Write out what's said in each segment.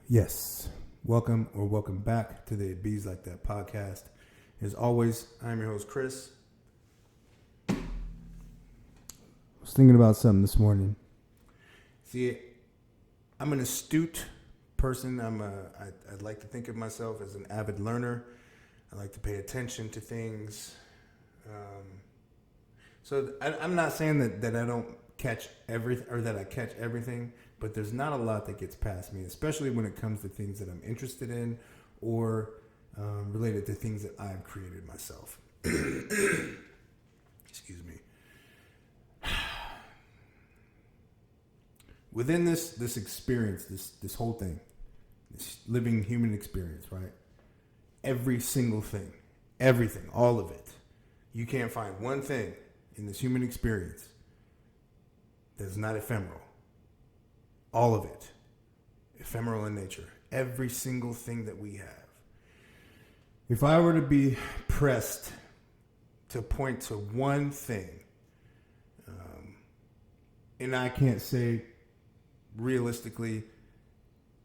Yes. Welcome back to the Bees Like That podcast. As always, I'm your host, Chris. I was thinking about something this morning. See, I'm an astute person. I'd like to think of myself as an avid learner. I like to pay attention to things. I'm not saying that I don't catch everything or that I catch everything, but there's not a lot that gets past me, especially when it comes to things that I'm interested in or related to things that I've created myself. Excuse me. Within this experience, this whole thing, this living human experience, right? Every single thing, everything, all of it. You can't find one thing in this human experience that's not ephemeral. All of it. Ephemeral in nature. Every single thing that we have. If I were to be pressed to point to one thing, and I can't say realistically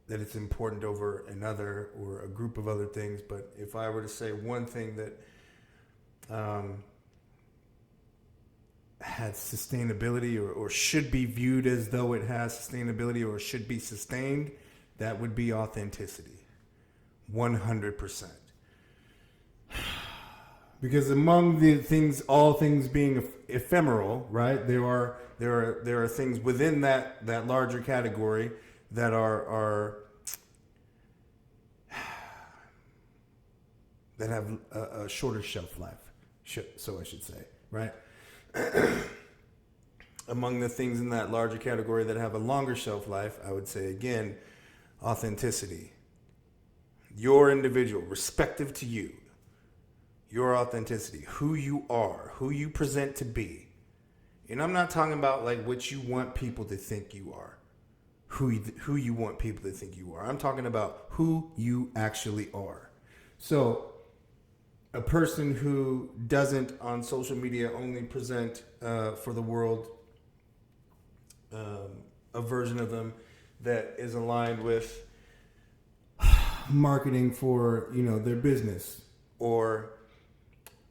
that it's important over another or a group of other things, but if I were to say one thing that had sustainability or should be viewed as though it has sustainability or should be sustained, that would be authenticity. 100%. Because among the things, all things being ephemeral, right? There are things within that larger category that are that have a shorter shelf life, so I should say, right? Among the things in that larger category that have a longer shelf life, I would say again, authenticity. Your individual, respective to you, your authenticity, who you are, who you present to be. And I'm not talking about like what you want people to think you are, who you want people to think you are. I'm talking about who you actually are. So a person who doesn't on social media only present for the world a version of them that is aligned with marketing for their business or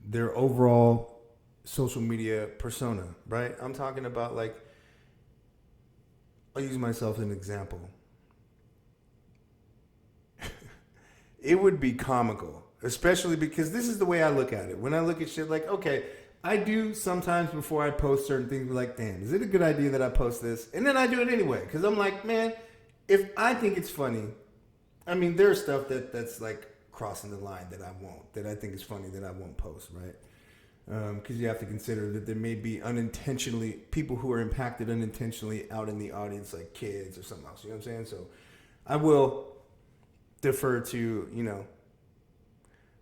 their overall social media persona, right? I'm talking about like, I'll use myself as an example. It would be comical, especially because this is the way I look at it. When I look at shit like, okay, I do sometimes before I post certain things, be like, damn, is it a good idea that I post this? And then I do it anyway, because I'm like, man, if I think it's funny, I mean, there's stuff that's like crossing the line that I think is funny that I won't post, right? Because you have to consider that there may be unintentionally, people who are impacted unintentionally out in the audience, like kids or something else, you know what I'm saying? So I will defer to,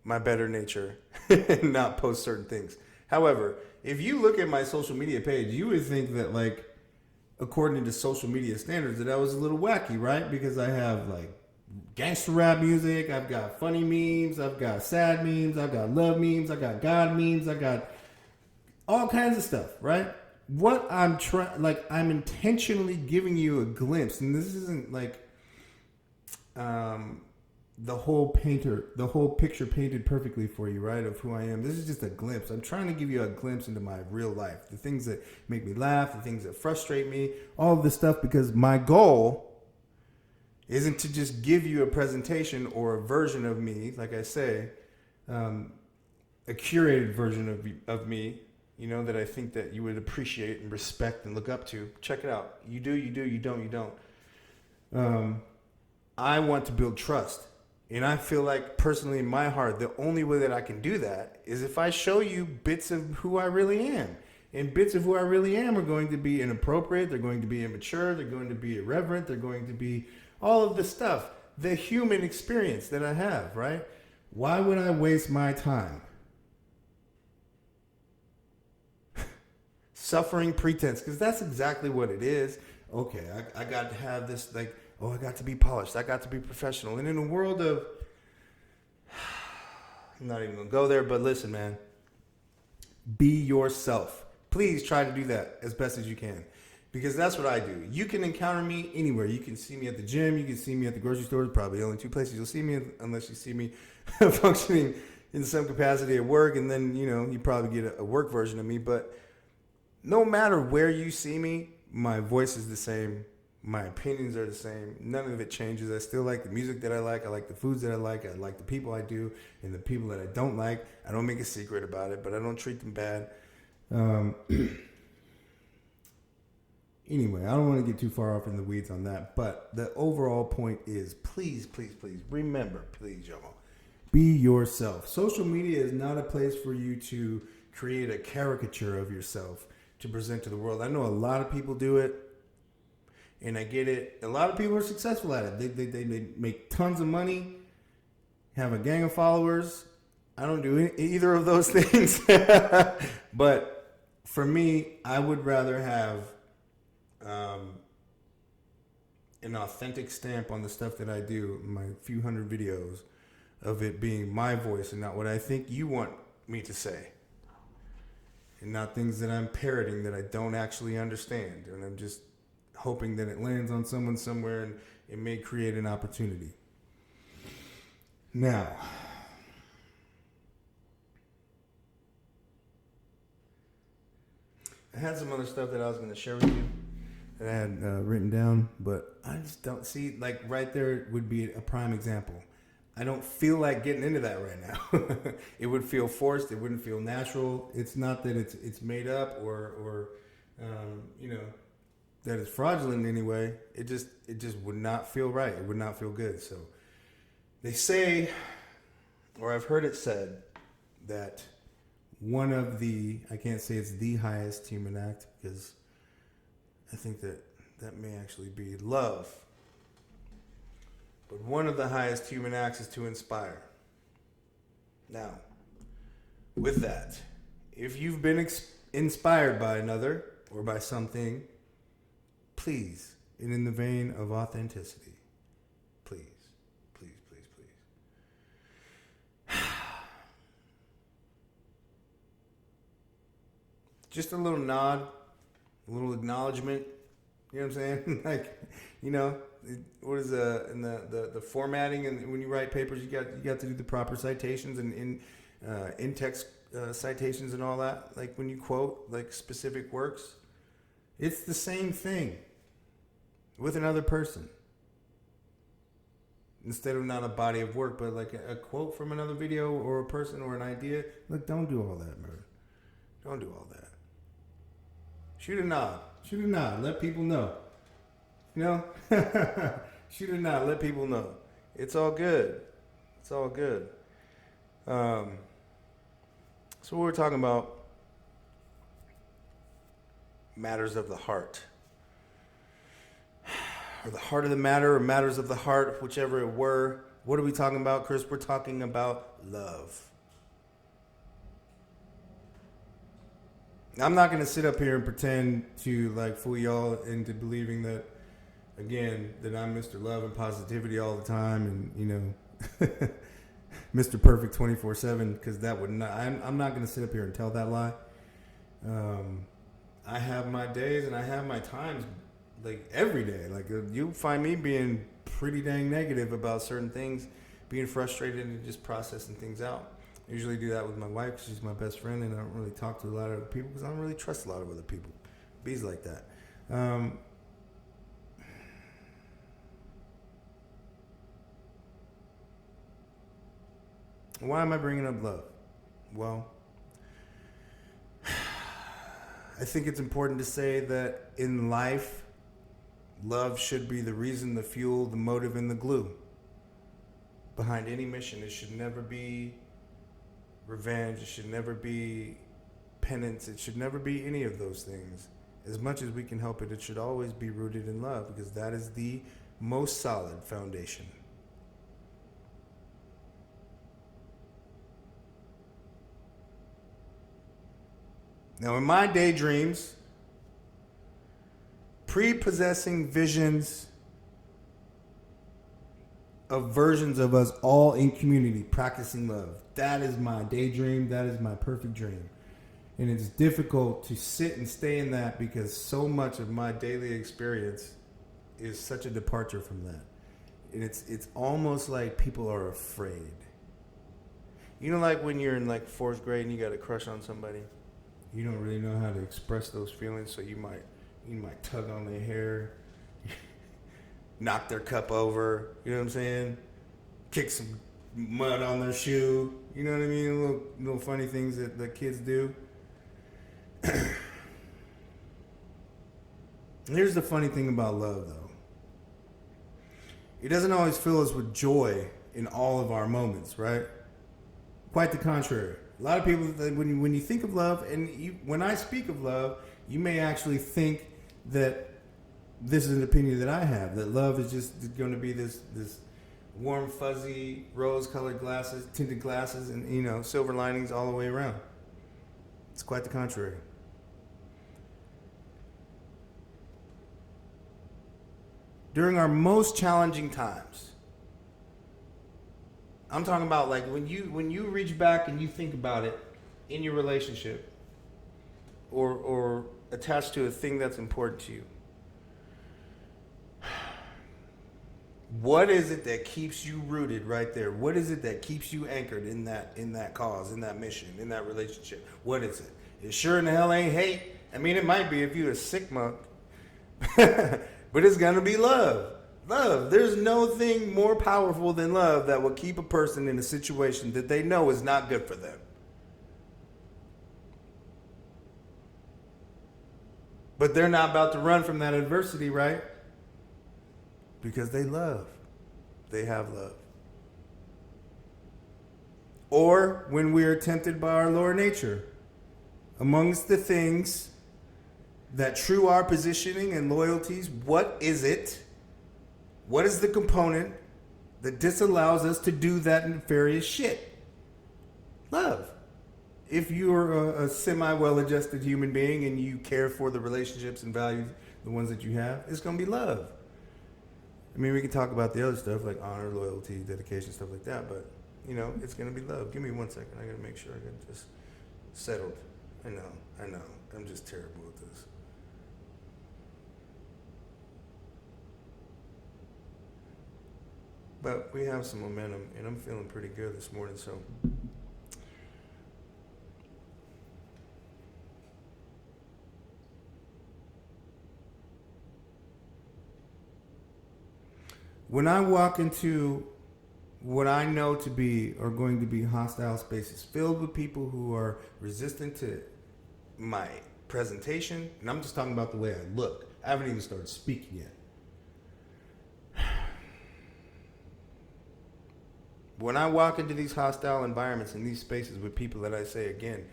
my better nature and not post certain things. However, if you look at my social media page, you would think that, like, according to social media standards, that I was a little wacky, right? Because I have like gangster rap music, I've got funny memes, I've got sad memes, I've got love memes, I got God memes, I got all kinds of stuff, right? What I'm I'm intentionally giving you a glimpse, and this isn't like the whole picture painted perfectly for you, right, of who I am. This is just a glimpse. I'm trying to give you a glimpse into my real life, the things that make me laugh, the things that frustrate me, all of this stuff, because my goal isn't to just give you a presentation or a version of me, like I say, a curated version of me, that I think that you would appreciate and respect and look up to. Check it out. You do, you don't. I want to build trust. And I feel like, personally, in my heart, the only way that I can do that is if I show you bits of who I really am. And bits of who I really am are going to be inappropriate. They're going to be immature. They're going to be irreverent. They're going to be all of the stuff, the human experience that I have, right? Why would I waste my time suffering pretense? Because that's exactly what it is. Okay, I got to have this, like, I got to be polished. I got to be professional. And in a world of, I'm not even going to go there, but listen, man, be yourself. Please try to do that as best as you can. Because that's what I do. You can encounter me anywhere. You can see me at the gym. You can see me at the grocery store. Probably the only two places you'll see me, unless you see me functioning in some capacity at work. And then, you probably get a work version of me. But no matter where you see me, my voice is the same. My opinions are the same. None of it changes. I still like the music that I like. I like the foods that I like the people I do. And the people that I don't like, I don't make a secret about it. But I don't treat them bad. Anyway, I don't want to get too far off in the weeds on that, but the overall point is please, please, please remember, please, y'all, be yourself. Social media is not a place for you to create a caricature of yourself to present to the world. I know a lot of people do it, and I get it. A lot of people are successful at it. They make tons of money, have a gang of followers. I don't do either of those things. But for me, I would rather have an authentic stamp on the stuff that I do, my few hundred videos, of it being my voice and not what I think you want me to say. And not things that I'm parroting that I don't actually understand. And I'm just hoping that it lands on someone somewhere and it may create an opportunity. Now, I had some other stuff that I was going to share with you that I had written down, but I just don't see, like right there would be a prime example. I don't feel like getting into that right now. It would feel forced. It wouldn't feel natural. It's not that it's made up or that it's fraudulent in any way. It just would not feel right. It would not feel good. So they say, or I've heard it said, that one of the, I can't say it's the highest human act because I think that may actually be love. But one of the highest human acts is to inspire. Now, with that, if you've been inspired by another or by something, please, and in the vein of authenticity, please, please, please, please. Just a little nod, a little acknowledgement. You know what I'm saying? What is in the formatting, and when you write papers, you got to do the proper citations and in text citations and all that. Like when you quote like specific works, it's the same thing with another person. Instead of not a body of work, but like a quote from another video or a person or an idea. Look, don't do all that, man. Don't do all that. Shoot a nod. Let people know. Shoot a nod. Let people know. It's all good. It's all good. So we're talking about matters of the heart. Or the heart of the matter, or matters of the heart, whichever it were. What are we talking about, Chris? We're talking about love. I'm not going to sit up here and pretend to like fool y'all into believing that, again, that I'm Mr. Love and Positivity all the time and, Mr. Perfect 24/7, because that would not, I'm not going to sit up here and tell that lie. I have my days and I have my times, like every day. Like you'll find me being pretty dang negative about certain things, being frustrated and just processing things out. I usually do that with my wife because she's my best friend, and I don't really talk to a lot of other people because I don't really trust a lot of other people. Bees like that. Why am I bringing up love? Well, I think it's important to say that in life, love should be the reason, the fuel, the motive, and the glue behind any mission. It should never be revenge. It should never be penance. It should never be any of those things. As much as we can help it, it should always be rooted in love, because that is the most solid foundation. Now, in my daydreams, prepossessing visions of versions of us all in community practicing love. That is my daydream. That is my perfect dream. And it's difficult to sit and stay in that because so much of my daily experience is such a departure from that. And it's almost like people are afraid. You know, like when you're in like fourth grade and you got a crush on somebody, you don't really know how to express those feelings, so you might tug on their hair, knock their cup over, you know what I'm saying? Kick some mud on their shoe, you know what I mean? Little funny things that the kids do. Here's the funny thing about love, though. It doesn't always fill us with joy in all of our moments, right? Quite the contrary. A lot of people, when you think of love, and when I speak of love, you may actually think that this is an opinion that I have, that love is just going to be this warm, fuzzy, rose-colored glasses, tinted glasses, and, you know, silver linings all the way around. It's quite the contrary. During our most challenging times, I'm talking about like when you reach back and you think about it in your relationship or attached to a thing that's important to you. What is it that keeps you rooted right there? What is it that keeps you anchored in that cause, in that mission, in that relationship? What is it? It sure in the hell ain't hate. I mean, it might be if you're a sick monk. But it's going to be love. Love. There's no thing more powerful than love that will keep a person in a situation that they know is not good for them. But they're not about to run from that adversity, right? Because they love. They have love. Or when we are tempted by our lower nature, amongst the things that true our positioning and loyalties, what is it? What is the component that disallows us to do that nefarious shit? Love. If you're a semi-well-adjusted human being and you care for the relationships and values, the ones that you have, it's going to be love. I mean, we can talk about the other stuff like honor, loyalty, dedication, stuff like that, but, you know, it's going to be love. Give me 1 second. I got to make sure I get this settled. I know. I'm just terrible at this. But we have some momentum, and I'm feeling pretty good this morning, so. When I walk into what I know to be or going to be hostile spaces filled with people who are resistant to my presentation, and I'm just talking about the way I look. I haven't even started speaking yet. When I walk into these hostile environments in these spaces with people that I say, again,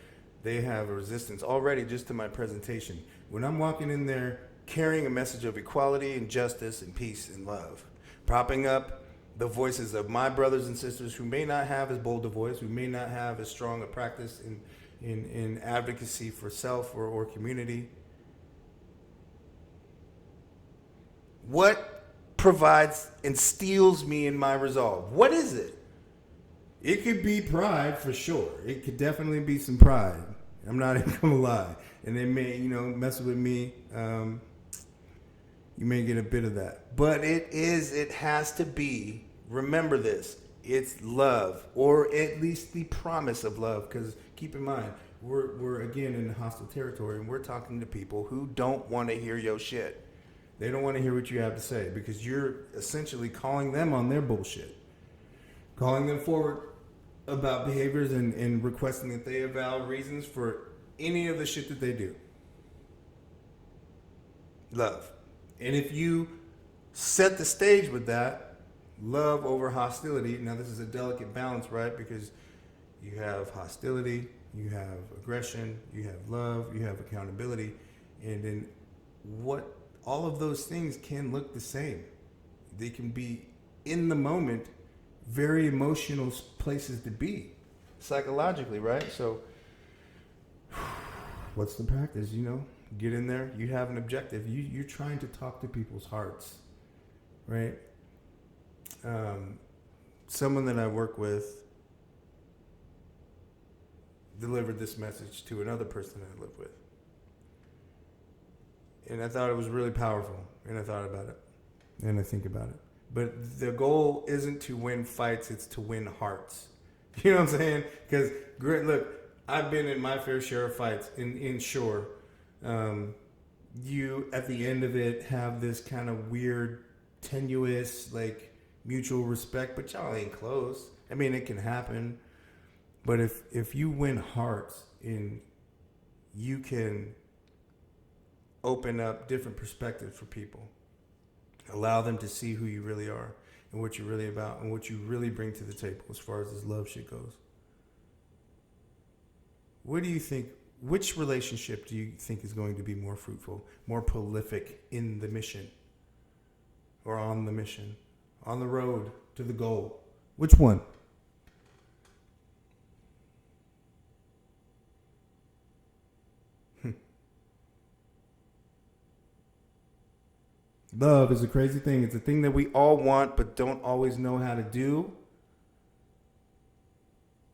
they have a resistance already just to my presentation. When I'm walking in there carrying a message of equality and justice and peace and love, propping up the voices of my brothers and sisters who may not have as bold a voice, who may not have as strong a practice in advocacy for self or community. What provides and steels me in my resolve? What is it? It could be pride for sure. It could definitely be some pride. I'm not even gonna lie. And they may, mess with me. You may get a bit of that. But it has to be, remember this, it's love, or at least the promise of love. Because keep in mind, we're again in hostile territory, and we're talking to people who don't want to hear your shit. They don't want to hear what you have to say because you're essentially calling them on their bullshit. Calling them forward about behaviors and requesting that they avow reasons for any of the shit that they do. Love. And if you set the stage with that, love over hostility, now this is a delicate balance, right? Because you have hostility, you have aggression, you have love, you have accountability, and then all of those things can look the same. They can be in the moment very emotional places to be psychologically, right? So what's the practice? Get in there. You have an objective. You're trying to talk to people's hearts, right? Someone that I work with delivered this message to another person I live with. And I thought it was really powerful. And I thought about it. And I think about it. But the goal isn't to win fights, it's to win hearts. You know what I'm saying? Because, look, I've been in my fair share of fights in Shore. You, at the end of it, have this kind of weird, tenuous, like, mutual respect, but y'all ain't close. I mean, it can happen. But if you win hearts and you can open up different perspectives for people, allow them to see who you really are and what you're really about and what you really bring to the table as far as this love shit goes. What do you think? Which relationship do you think is going to be more fruitful, more prolific in the mission or on the mission, on the road to the goal? Which one? Love is a crazy thing. It's a thing that we all want but don't always know how to do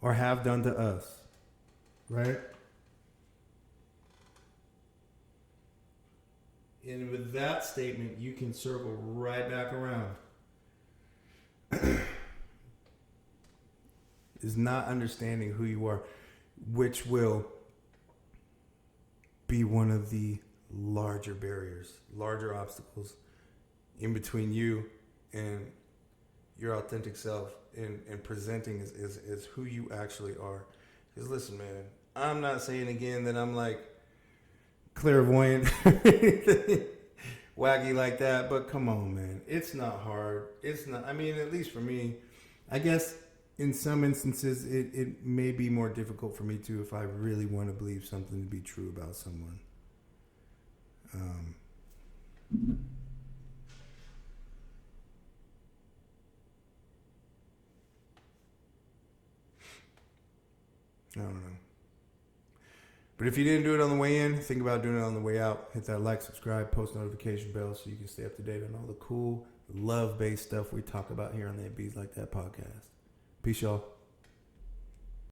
or have done to us. Right? And with that statement, you can circle right back around. Is not understanding who you are, which will be one of the larger barriers, larger obstacles in between you and your authentic self and presenting as who you actually are. Because listen, man, I'm not saying again that I'm like clairvoyant wacky like that, but come on, man, it's not hard. It's not, I mean, at least for me, I guess in some instances it may be more difficult for me too if I really want to believe something to be true about someone. I don't know. But if you didn't do it on the way in, think about doing it on the way out. Hit that like, subscribe, post notification bell so you can stay up to date on all the cool, love-based stuff we talk about here on the It Bees Like That podcast. Peace, y'all.